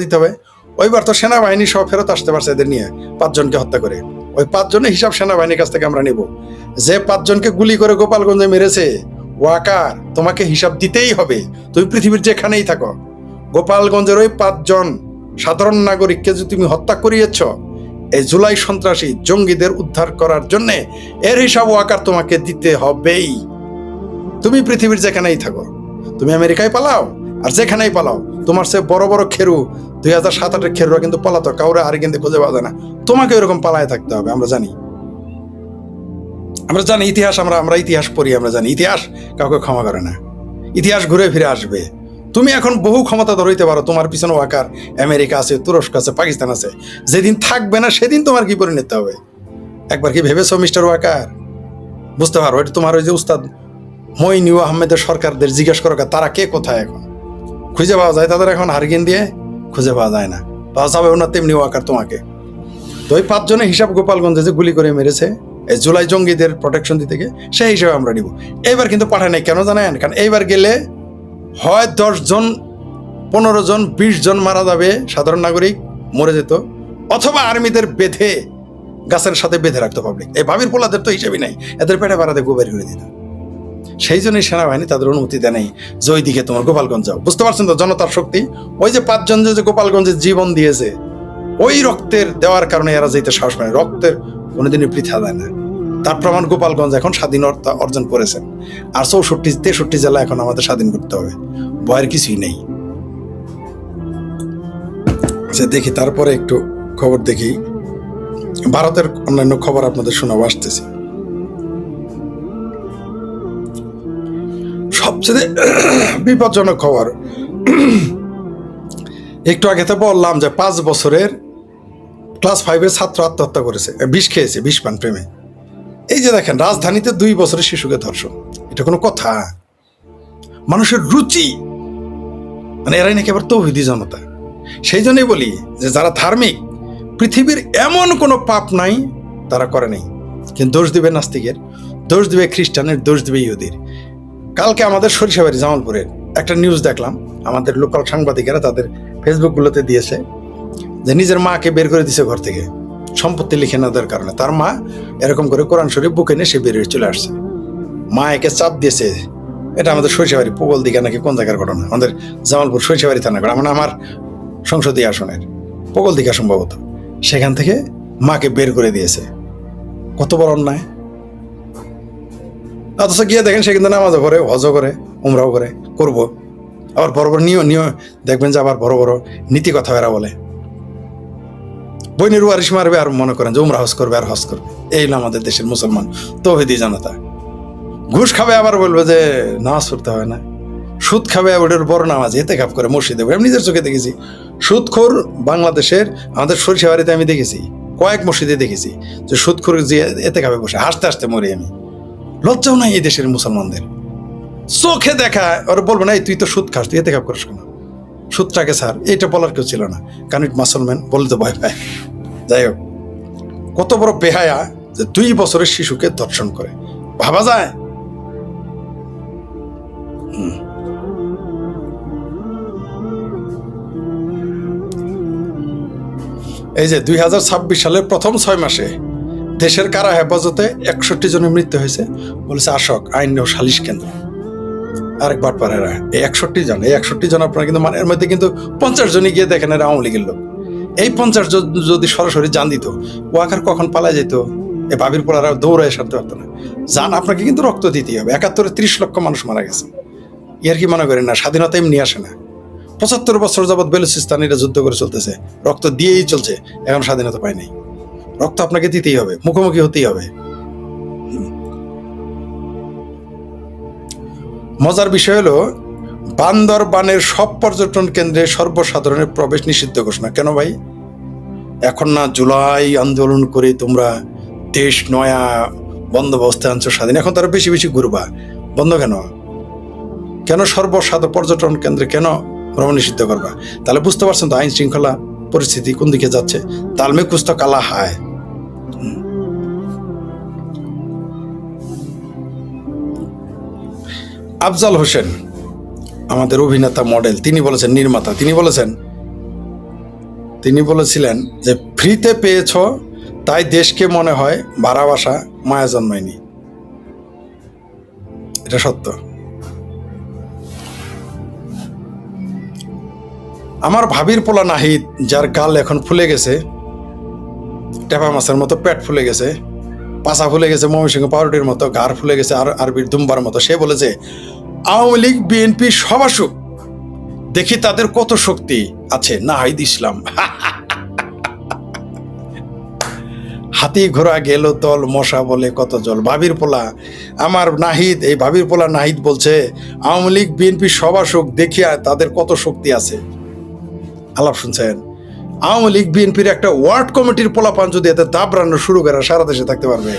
দিতে হবে। ওইবার তো সেনাবাহিনী সহ ফেরত আসতে পারছে এদের নিয়ে, 5 জনকে হত্যা করে। ওই 5 জনের হিসাব সেনাবাহিনীর কাছ থেকে আমরা নিব। যে 5 জনকে গুলি করে গোপালগঞ্জে মেরেছে ওয়াকার, তোমাকে হিসাব দিতেই হবে, তুমি পৃথিবীর যেখানেই থাকো। গোপালগঞ্জের ওই 5 জন সাধারণ নাগরিককে যে তুমি হত্যা করিয়েছ এই জুলাই সন্ত্রাসী জঙ্গিদের উদ্ধার করার জন্য, এর হিসাব ওয়াকার তোমাকে দিতে হবেই। তুমি পৃথিবীর যেখানেই থাকো, তুমি আমেরিকায় পালাও আর যেখানেই পালাও, তোমার সে বড় বড় খেরু 2007-8 খেরুরা কিন্তু পালাতো, কাউরে আর কিন্তু খুঁজে পাওয়া যায় না। তোমাকে এরকম পালায় থাকতে হবে। আমরা জানি ইতিহাস, আমরা ইতিহাস পড়ি, আমরা জানি ইতিহাস কাউকে ক্ষমা করে না। ইতিহাস ঘুরে ফিরে আসবে। তুমি এখন বহু ক্ষমতা ধরতে পারো, তোমার পিছনে ওয়াকার আমেরিকা আছে, তুরস্ক আছে, পাকিস্তান আছে। যেদিন থাকবে না সেদিন তোমার কি পরিণত হবে একবার কি ভেবেছো মিস্টার ওয়াকার? বুঝতে পারো এটা তোমার ওই যে উস্তাদ মইনুল আহমেদের সরকারদের জিজ্ঞেস করো তারা কে কোথায় এখন খুঁজে পাওয়া যায়, তাদের এখন হারগিন দিয়ে খুঁজে পাওয়া যায় না, পাওয়া যাবে না তেমনি ওয়াকার তোমাকে। তো ওই 5 জনের হিসাব গোপালগঞ্জে যে গুলি করে মেরেছে এই জুলাই জঙ্গিদের প্রোটেকশন দিতে গিয়ে, সেই হিসাবে আমরা নিব। এইবার কিন্তু পাঠায় নাই, কেন জানেন? কারণ এইবার গেলে হয় 10 জন 15 জন 20 জন মারা যাবে, সাধারণ নাগরিক মরে যেত, অথবা আর্মিদের বেঁধে গাছের সাথে বেঁধে রাখতো পাবলিক। এই ভাবির পোলাদের তো হিসেবেই নাই, এদের পেটে পাড়াতে গোবের করে দিত। সেই জন্যই সেনাবাহিনী তাদের অনুমতি দেয় নাই যে ওই দিকে তোমার গোপালগঞ্জ যাও। বুঝতে পারছেন তো জনতার শক্তি? ওই যে 5 জন যে গোপালগঞ্জে জীবন দিয়েছে, ওই রক্তের দেওয়ার কারণে এরা যেতে সাহস পায়। রক্তের কোনোদিনই পৃথা দেয় না। তার প্রমাণ গোপালগঞ্জ এখন স্বাধীনতা অর্জন করেছেন। আর 64-63 জেলা এখন আমাদের স্বাধীন করতে হবে, ভয়ের কিছুই নেই। যে দেখি তারপরে একটু খবর দেখি, ভারতের অন্যান্য খবর আপনাদের শোনাবো, আসতেছি। সবচেয়ে বিপজ্জনক খবর, একটু আগে তো বললাম যে 5 বছরের ক্লাস 5-এর ছাত্র আত্মহত্যা করেছে, বিষ খেয়েছে, বিষ পান প্রেমে। এই যে দেখেন রাজধানীতে 2 বছরের শিশুকে ধর্ষণ, এটা কোনো কথা? মানুষের রুচি, মানে এরাই নাকি আবার তৌহিদি জনতা। সেই জন্যই বলি যে যারা ধার্মিক, পৃথিবীর এমন কোনো পাপ নাই তারা করে নাই। কিন্তু দোষ দিবে নাস্তিকের, দোষ দিবে খ্রিস্টানের, দোষ দিবে ইহুদির। কালকে আমাদের সরিষাবাড়ি জামালপুরের একটা নিউজ দেখলাম, আমাদের লোকাল সাংবাদিকেরা তাদের ফেসবুকগুলোতে দিয়েছে যে নিজের মাকে বের করে দিয়েছে ঘর থেকে সম্পত্তি লিখে না দেওয়ার কারণে। তার মা এরকম করে কোরআন শরীফ বুকে নিয়ে সে বেরিয়ে চলে আসছে। মা একে চাপ দিয়েছে। এটা আমাদের সরিষাবাড়ি পোগল দিকে নাকি কোন জায়গার ঘটনা, আমাদের জামালপুর সরিষাবাড়ি থানা ঘটনা, মানে আমার সংসদীয় আসনের পোগল দিকে সম্ভবত। সেখান থেকে মাকে বের করে দিয়েছে। কত বড় অন্যায়! অথচ গিয়ে দেখেন সে কিন্তু নামাজও করে, হজও করে, উমরাও করে, করবো। আবার বড় বড় নিয় দেখবেন যে আবার বড় বড় নীতি কথা এরা বলে। বইনের ওয়ারিশ মারবে আর মনে করেন যে উমরা হজ করবে আর হজ করবে। এই হলো আমাদের দেশের মুসলমান তৌহিদি জনতা। ঘুষ খাবে আবার বলবে যে নামাজ পড়তে হবে না। সুদ খাবে ওটার বড় নামাজ, এতে খাপ করে মসজিদে। আমি নিজের চোখে দেখেছি সুদখোর বাংলাদেশের আমাদের সরিষাবাড়িতে আমি দেখেছি, কয়েক মসজিদে দেখেছি যে সুদখোর যে এতে খাবে বসে হাসতে হাসতে মরি আমি। লজ্জাও নাই এই দেশের মুসলমানদের, চোখে দেখা। ওরা বলবো না তুই তো সুদ খাস, তুই এতে খাপ করিস কেন, সুদটাকে স্যার, এটা বলার কেউ ছিল না। কারণ ইট মুসলমান বলে তো ভয় পায়। যাই হোক, কত বড় বেহায়া যে 2 বছরের শিশুকে ধর্ষণ করে, ভাবা যায়? এই যে 2026 সালের প্রথম 6 মাসে দেশের কারা হেফাজতে 61 জনের মৃত্যু হয়েছে বলেছে আশক আইন ও সালিশ কেন্দ্র। আরেকবার পারেরা এই 61 জন আপনারা কিন্তু মানে এর মধ্যে কিন্তু 50 জনই গিয়ে দেখেন এরা আওয়ামী লীগের লোক। এই 50 জন যদি সরাসরি জান দিত, ওয়াকার কখন পালা যেত, এ ভাবির পোলারা দৌড়ায় সারতে পারতো না। জান আপনাকে কিন্তু রক্ত দিতেই হবে। 71-এ 30 লক্ষ মানুষ মারা গেছে। ইয়ার কি মনে করেন না স্বাধীনতা এমনি আসে না? 75 বছর যাবৎ বেলুচিস্তানিরা যুদ্ধ করে চলতেছে, রক্ত দিয়েই চলছে, এখন স্বাধীনতা পায় নাই। রক্ত আপনাকে দিতেই হবে, মুখোমুখি হতেই হবে। মজার বিষয় হলো বান্দরবানের সব পর্যটন কেন্দ্রে সর্বসাধারণের প্রবেশ নিষিদ্ধ ঘোষণা। কেন ভাই? এখন না জুলাই আন্দোলন করে তোমরা দেশ নয়া বন্দোবস্তে আনছো স্বাধীন, এখন তারা বেশি বেশি ঘুরবা, বন্ধ কেন? কেন সর্বসাধারণ পর্যটন কেন্দ্রে কেন ভ্রমণ নিষিদ্ধ করবা? তাহলে বুঝতে পারছেন তো আইন শৃঙ্খলা পরিস্থিতি কোন দিকে যাচ্ছে। তালমে কুছ তো কালা হায়। আফজাল হোসেন আমাদের অভিনেতা, মডেল, তিনি বলেছেন, নির্মাতা, তিনি বলেছেন তিনি বলেছিলেন যে ফ্রিতে পেয়েছ তাই দেশকে মনে হয় ভাড়া বাসা মায়া জন্মায়নি। এটা সত্য। আমার ভাবির পোলা নাহিদ, যার গাল এখন ফুলে গেছে, টেপা মাছের মতো পেট ফুলে গেছে, পাছা ফুলে গেছে ময়মনসিংহ পাউরুটির মতো, ঘাড় ফুলে গেছে আর আরবির দুম্বার মতো, সে বলেছে আওয়ামী লীগ বিএনপি সব আসুক, দেখি তাদের কত শক্তি আছে। নাহিদ ইসলাম হাতি ঘোড়া গেল তল, মশা বলে কত জল। ভাবির পোলা আমার নাহিদ, এই ভাবির পোলা নাহিদ বলছে আওয়ামী লীগ বিএনপি সব আসুক, দেখিয়া তাদের কত শক্তি আছে। আলাপ শুনছেন? আওয়ামী লীগ বিএনপির একটা ওয়ার্ড কমিটির পোলাপান যদি এতে দাব রান্না শুরু করে সারা দেশে থাকতে পারবে।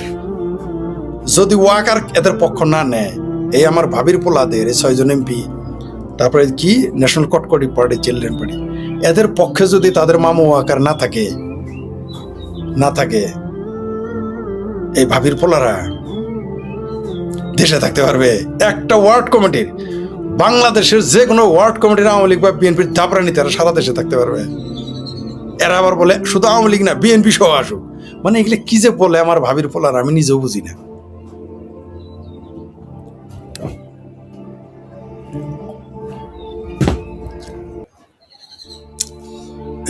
যদি ওয়াকার এদের পক্ষ না নেয়, এই আমার ভাবির পোলাদের এই 6 জন এমপি, তারপরে কি ন্যাশনাল কটকটি পার্টি, চিলড্রেন পার্টি, এদের পক্ষে যদি তাদের মামু ওয়াকার না থাকে এই ভাবির পোলারা দেশে থাকতে পারবে? একটা ওয়ার্ড কমিটির, বাংলাদেশের যে কোনো ওয়ার্ড কমিটির আওয়ামী লীগ বা বিএনপির দাবরানি তারা সারা দেশে থাকতে পারবে। এরা আবার বলে শুধু আওয়ামী লীগ না বিএনপি সহ আসুক। মানে এগুলো কি যে বলে আমার ভাবির পোলারা, আমি নিজেও বুঝি না।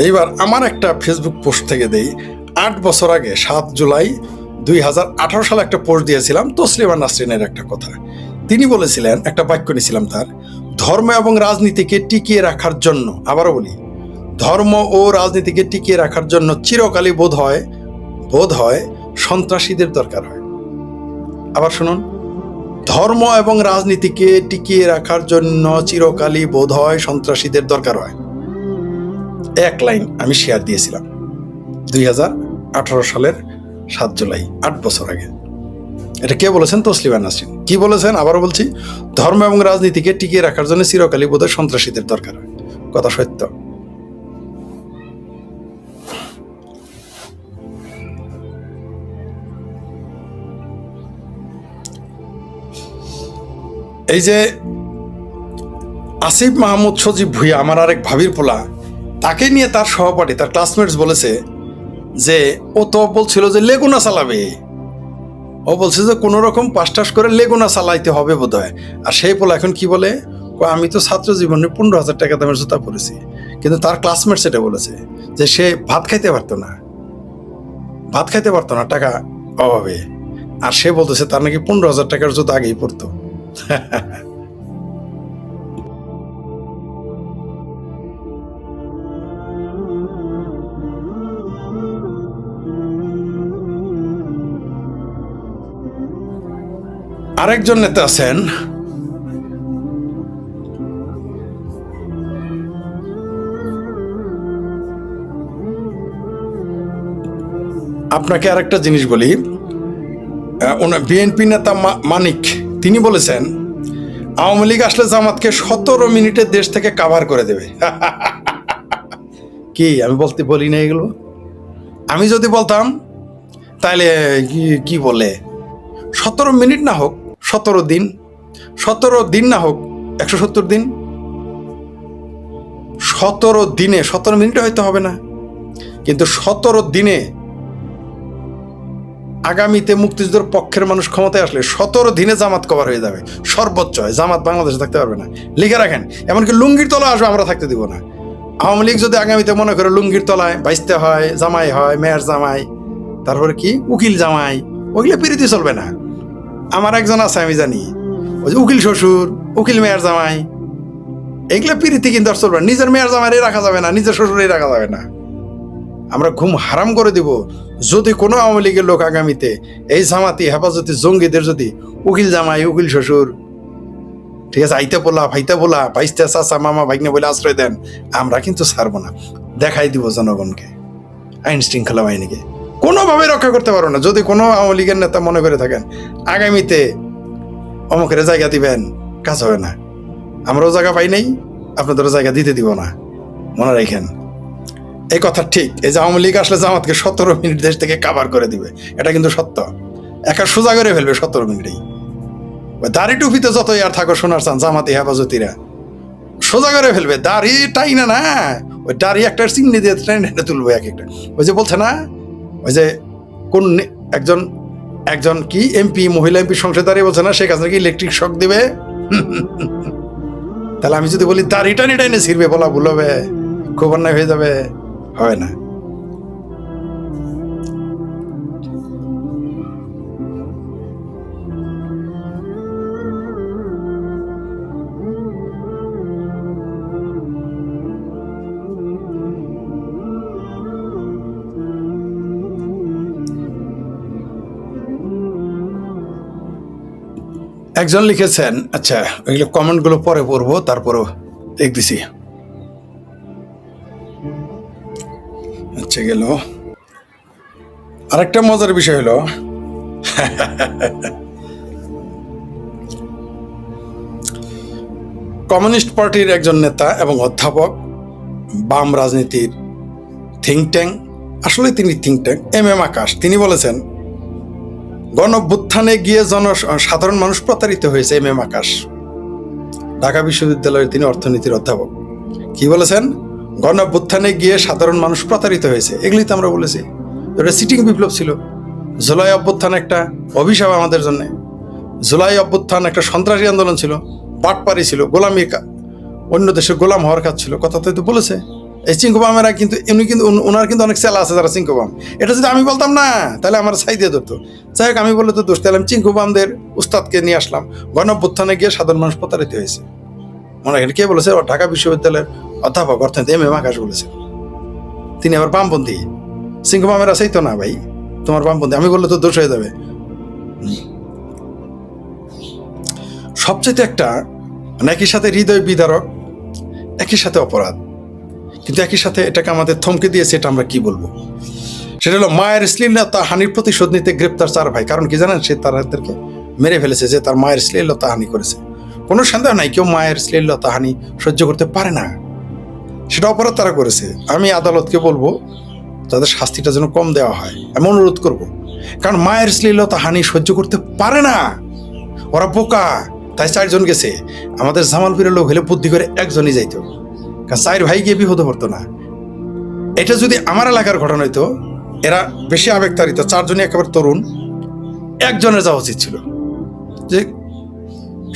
এইবার আমার একটা ফেসবুক পোস্ট থেকে দেই। 8 বছর আগে 7 জুলাই 2018 সালে একটা পোস্ট দিয়েছিলাম তসলিমা নাসরিনের একটা কথা। তিনি বলেছিলেন, একটা বাক্য নিয়েছিলাম তার, ধর্ম এবং রাজনীতিকে টিকিয়ে রাখার জন্য, আবারও বলি, ধর্ম ও রাজনীতিকে টিকিয়ে রাখার জন্য চিরকালই বোধ হয় সন্ত্রাসীদের দরকার হয়। আবার শুনুন, ধর্ম এবং রাজনীতিকে টিকিয়ে রাখার জন্য চিরকালই বোধ হয় সন্ত্রাসীদের দরকার হয়। এক লাইন আমি শেয়ার দিয়েছিলাম 2018 সালের 7 জুলাই, 8 বছর আগে। এটা কে বলেছেন? তসলিমা নাসরিন। কি বলেছেন? আবারও বলছি, ধর্ম এবং রাজনীতিকে টিকিয়ে রাখার জন্য চিরকালই বোধ হয় সন্ত্রাসীদের দরকার হয়। কথা সত্য। এই যে আসিফ মাহমুদ সজীব ভুঁইয়া, আমার আরেক ভাবির পোলা, তাকে নিয়ে তার সহপাঠী, তার ক্লাসমেটস বলেছে যে ও তো বলছিল যে লেগুনা চালাবে, ও বলছে যে কোনো রকম পাস করে লেগুনা চালাইতে হবে বোধ হয়। আর সেই পোলা এখন কি বলে, আমি তো ছাত্র জীবনে 15,000 টাকা দামের জুতা পরেছি। কিন্তু তার ক্লাসমেটস এটা বলেছে যে সে ভাত খাইতে পারতো না টাকা অভাবে। আর সে বলতেছে তার নাকি 15,000 টাকার জুতা আগেই পরতো। আরেকজন নেতা আছেন, আপনাকে আরেকটা জিনিস বলি, বিএনপি নেতা মানিক, তিনি বলেছেন আওয়ামী লীগ আসলে জামাতকে 17 মিনিটে দেশ থেকে কাভার করে দেবে। কি আমি বলি না এগুলো? আমি যদি বলতাম তাহলে কি বলে, 17 মিনিট না হোক 17 দিন, 17 দিন না হোক 170 দিন, 17 দিনে, 17 মিনিটে হয়তো হবে না, কিন্তু 17 দিনে আগামীতে মুক্তিযুদ্ধের পক্ষের মানুষ ক্ষমতায় আসলে 17 দিনে জামাত কভার হয়ে যাবে। সর্বোচ্চ হয় জামাত বাংলাদেশে থাকতে পারবে না। লিখে রাখেন, এমনকি লুঙ্গির তলায় আসবে, আমরা থাকতে দিব না। আওয়ামী লীগ যদি আগামীতে মনে করে লুঙ্গির তলায় বাইসতে হয়, জামাই হয়, মেয়ের জামাই, তারপরে কি উকিল জামাই, ওইগুলো পিরিতি চলবে না। আমার একজন আছে আমি জানি, ওই যে উকিল শ্বশুর, উকিল মেয়ের জামাই, এইগুলো পিরিতি কিন্তু আর চলবে না। নিজের মেয়ের জামাই রাখা যাবে না, নিজের শ্বশুরেই রাখা যাবে না। আমরা ঘুম হারাম করে দিব যদি কোনো আওয়ামী লীগের লোক আগামীতে এই জামাতি হেফাজতি জঙ্গিদের যদি উকিল জামাই, উকিল শ্বশুর, ঠিক আছে, আইতে পোলা, ভাইতে পোলা, ভাইস্তে চাচা, মামা, ভাগ্নে বলে আশ্রয় দেন, আমরা কিন্তু ছাড়বো না। দেখাই দিব জনগণকে, আইন শৃঙ্খলা বাহিনীকে। কোনোভাবে রক্ষা করতে পারবো না। যদি কোনো আওয়ামী লীগের নেতা মনে করে থাকেন আগামীতে অমুকের জায়গা দিবেন, কাজ হবে না। আমরাও জায়গা পাই নাই, আপনাদেরও জায়গা দিতে দিব না, মনে রাখেন। এই কথা ঠিক। এই যে আওয়ামী লীগ আসলে জামাতকে 17 মিনিট দেশ থেকে কাভার করে দিবে, এটা কিন্তু সত্য। একা সোজা করে ফেলবে 17 মিনিটেই। দাড়ি টুপিতে যতই আর থাকো সোনার চান জামাতি হেফাজতিরা, সোজা করে ফেলবে। দাড়ি টাই না, ওই ওই দাড়ি একটা চিমনি দিয়ে টেনে তুলবো এক একটা। ওই যে বলছে না, ওই যে কোন একজন একজন কি এমপি, মহিলা এমপি সংসদে দাঁড়িয়ে বলছে না, শেখ হাসিনাকে ইলেকট্রিক শক দিবে। তাহলে আমি যদি বলি দাড়ি টানি টাইনে ছিড়বে, বলা ভুল হবে, খুব অন্যায় হয়ে যাবে, হবে না। একজন লিখেছেন, আচ্ছা ওইগুলো কমেন্টগুলো পরে পড়বো, তারপরও দেখতেছি। আচ্ছা গেল। আরেকটা মজার বিষয় হলো, কমিউনিস্ট পার্টির একজন নেতা এবং অধ্যাপক, বাম রাজনীতির থিঙ্ক ট্যাঙ্ক, আসলে তিনি থিঙ্ক ট্যাঙ্ক, এম আকাশ, তিনি বলেছেন গণঅভ্যুত্থানে গিয়ে সাধারণ মানুষ প্রতারিত হয়েছে। এম আকাশ ঢাকা বিশ্ববিদ্যালয়ের তিনি অর্থনীতির অধ্যাপক। কি বলেছেন? গণঅভ্যুত্থানে গিয়ে সাধারণ মানুষ প্রতারিত হয়েছে। এগুলি তো আমরা বলেছি, এটা সিটিং বিপ্লব ছিল। জুলাই অভ্যুত্থান একটা অভিশাপ আমাদের জন্য। জুলাই অভ্যুত্থান একটা সন্ত্রাসী আন্দোলন ছিল, বাটপারি ছিল, গোলামি, অন্য দেশে গোলাম হওয়ার কাজ ছিল। কথা তো বলেছে। এই চিঙ্কুবামেরা কিন্তু এমনি, কিন্তু ওনার কিন্তু অনেক চেলা আছে যারা চিঙ্কুবাম। এটা যদি আমি বলতাম না, তাহলে আমার ছাই দিয়ে ধরতো। যাই হোক, আমি বলে তো দোষ, তাহলে আমি চিঙ্কুবামদের উস্তাদকে নিয়ে আসলাম। গণঅভ্যুত্থানে গিয়ে সাধারণ মানুষ প্রতারিত হয়েছে। মনে হয় কে বলেছে? ঢাকা বিশ্ববিদ্যালয়ের অধ্যাপক অর্থনীতি এম আকাশ বলেছে। তিনি আবার বামপন্থী। চিঙ্কুবামেরা চাই তো না ভাই, তোমার বামপন্থী, আমি বললে তো দোষ হয়ে যাবে। সবচেয়ে একটা একই সাথে হৃদয় বিদারক, একই সাথে অপরাধ, কিন্তু একই সাথে এটাকে আমাদের থমকে দিয়েছে। এটা আমরা কি বলবো? সেটা হলো মায়ের শ্লীলতা হানির প্রতিশোধ নিতে গ্রেপ্তার 4 ভাই। কারণ কি জানেন? সে তাদেরকে মেরে ফেলেছে যে তার মায়ের শ্লীলতা হানি করেছে। কোনো সন্দেহ নাই, কেউ মায়ের শ্লীলতা হানি সহ্য করতে পারে না, সেটা অপরাধ তারা করেছে। আমি আদালতকে বলবো তাদের শাস্তিটা যেন কম দেওয়া হয়, আমি অনুরোধ করব। কারণ মায়ের শ্লীলতা হানি সহ্য করতে পারে না, ওরা বোকা, তাই 4 জন গেছে। আমাদের জামালপুরের লোক হলে বুদ্ধি করে একজনই যাইতো, কারণ 4 ভাই গিয়ে বিপদে পড়তো না। এটা যদি আমার এলাকার ঘটনা হইতো, এরা বেশি আবেগতাড়িত, 4 জনই একেবারে তরুণ, একজনের যাওয়া উচিত ছিল। যে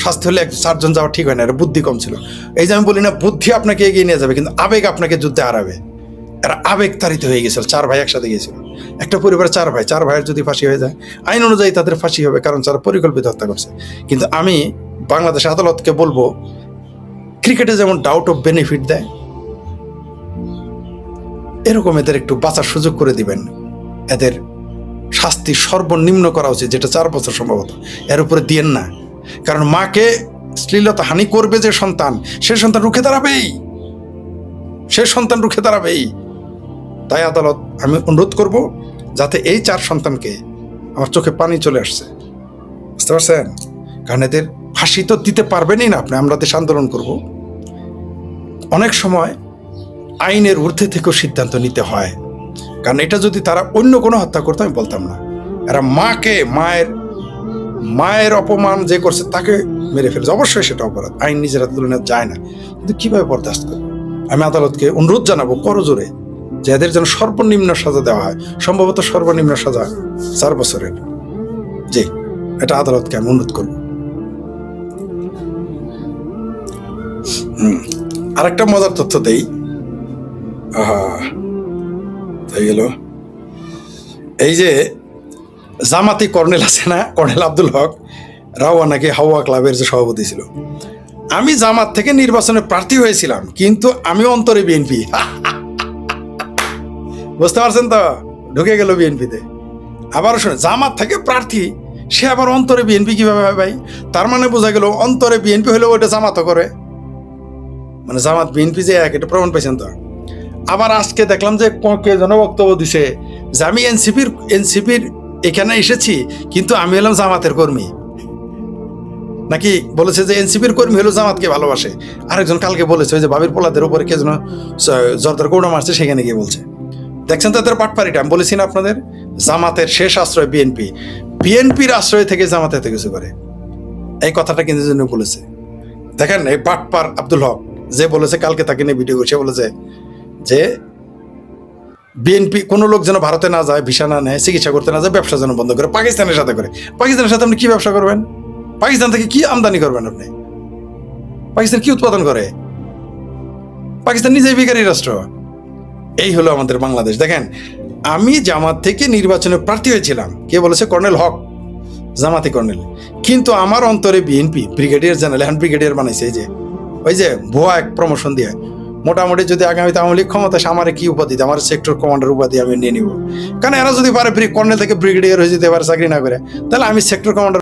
শাস্তি হলে 4 জন যাওয়া ঠিক হয় না, এরা বুদ্ধি কম ছিল। এই যে আমি বলি না, বুদ্ধি আপনাকে এগিয়ে নিয়ে যাবে, কিন্তু আবেগ আপনাকে যুদ্ধে হারাবে। এরা আবেগতাড়িত হয়ে গেছিল। 4 ভাই একসাথে গিয়েছিল, একটা পরিবারে 4 ভাই। 4 ভাইয়ের যদি ফাঁসি হয়ে যায়, আইন অনুযায়ী তাদের ফাঁসি হবে, কারণ তারা পরিকল্পিত হত্যা করছে। কিন্তু আমি বাংলাদেশ আদালতকে বলবো, ক্রিকেটে যেমন ডাউট অফ বেনিফিট দেয়, এরকম এদের একটু বাঁচার সুযোগ করে দিবেন। এদের শাস্তি সর্বনিম্ন করা উচিত, যেটা 4 বছর সম্ভবত, এর উপরে দিয়েন না। কারণ মাকে শ্লীলতা হানি করবে যে সন্তান, সে সন্তান রুখে দাঁড়াবেই, সে সন্তান রুখে দাঁড়াবেই। তাই আদালত, আমি অনুরোধ করব যাতে এই 4 সন্তানকে, আমার চোখে পানি চলে আসছে, বুঝতে পারছেন? কারণ এদের ফাঁসি তো দিতে পারবেনই না আপনি। আমরা দেশ আন্দোলন করব। অনেক সময় আইনের ঊর্ধ্বে থেকেও সিদ্ধান্ত নিতে হয়, কারণ এটা যদি তারা অন্য কোনো হত্যা করতো আমি বলতাম না। এরা মাকে, মায়ের অপমান যে করছে তাকে মেরে ফেলেছে, অবশ্যই সেটা অপরাধ, আইন নিজেরা তুলনা যায় না। কিন্তু কিভাবে বরদাস্ত করবে? আমি আদালতকে অনুরোধ জানাবো করজোরে যে এদের যেন সর্বনিম্ন সাজা দেওয়া হয়, সম্ভবত সর্বনিম্ন সাজা 4 বছরের। জি, এটা আদালতকে আমি অনুরোধ করব। আরেকটা মজার তথ্য দেই। তাই গেল, এই যে জামাতি কর্নেল আছে না, কর্নেল আব্দুল হক রাওয়া, নাকি হাওয়া ক্লাবের যে সভাপতি ছিল। আমি জামাত থেকে নির্বাচনে প্রার্থী হয়েছিলাম, কিন্তু আমি অন্তরে বিএনপি। বুঝতে পারছেন তো? ঢুকে গেল বিএনপিতে। আবার শুনে, জামাত থেকে প্রার্থী, সে আবার অন্তরে বিএনপি কিভাবে হয় ভাই? তার মানে বোঝা গেল অন্তরে বিএনপি হলেও ওইটা জামাতও করে, মানে জামাত বিএনপি যে এক, এটা প্রমাণ পাইছেন তো? আবার আজকে দেখলাম যে কে যেন বক্তব্য দিছে যে আমি এনসিপির এখানে এসেছি, কিন্তু আমি হলাম জামাতের কর্মী। নাকি বলেছে যে এনসিপির কর্মী হলো জামাতকে ভালোবাসে। আরেকজন কালকে বলেছে যে বাবির পোলাদের উপরে কে যেন জর্দার কৌড়া মারছে, সেখানে গিয়ে বলছে। দেখছেন তাদের পাটপাড়িটা? আমি বলেছি না আপনাদের, জামাতের শেষ আশ্রয় বিএনপি, বিএনপির আশ্রয় থেকে জামাতে এত কিছু করে। এই কথাটা কিন্তু বলেছে। দেখেন এই পাটপার আব্দুল হক যে বলেছে, কালকে তাকে নিয়ে ভিডিও করছে, বলেছে যে বিএনপি কোনো লোক যেন ভারতে না যায়, ভিসা না নেয়, চিকিৎসা করতে না যায়, ব্যবসা যেন বন্ধ করে পাকিস্তানের সাথে করে। পাকিস্তানের সাথে আপনি কি ব্যবসা করবেন? পাকিস্তান থেকে কি আমদানি করবেন আপনি? পাকিস্তান কি উৎপাদন করে? পাকিস্তান নিজেই বিকারী রাষ্ট্র। এই হলো আমাদের বাংলাদেশ। দেখেন, আমি জামাত থেকে নির্বাচনে প্রার্থী হয়েছিলাম, কে বলেছে? কর্নেল হক, জামাতি কর্নেল। কিন্তু আমার অন্তরে বিএনপি, ব্রিগেডিয়ার জেনারেল, এখন ব্রিগেডিয়ার বানাইছে। এই যে ওই যে ভুয়া এক প্রমোশন দিয়ে, মোটামুটি যদি আগামীতে আওয়ামী লীগ ক্ষমতা আসে, আমার কি উপাধি, আমার সেক্টর কমান্ডার উপাধি আমি নিয়ে নিব। কারণ এরা যদি পারে কর্নেল থেকে ব্রিগেডিয়ার হয়ে যেতে পারে চাকরি না করে, তাহলে আমি সেক্টর কমান্ডার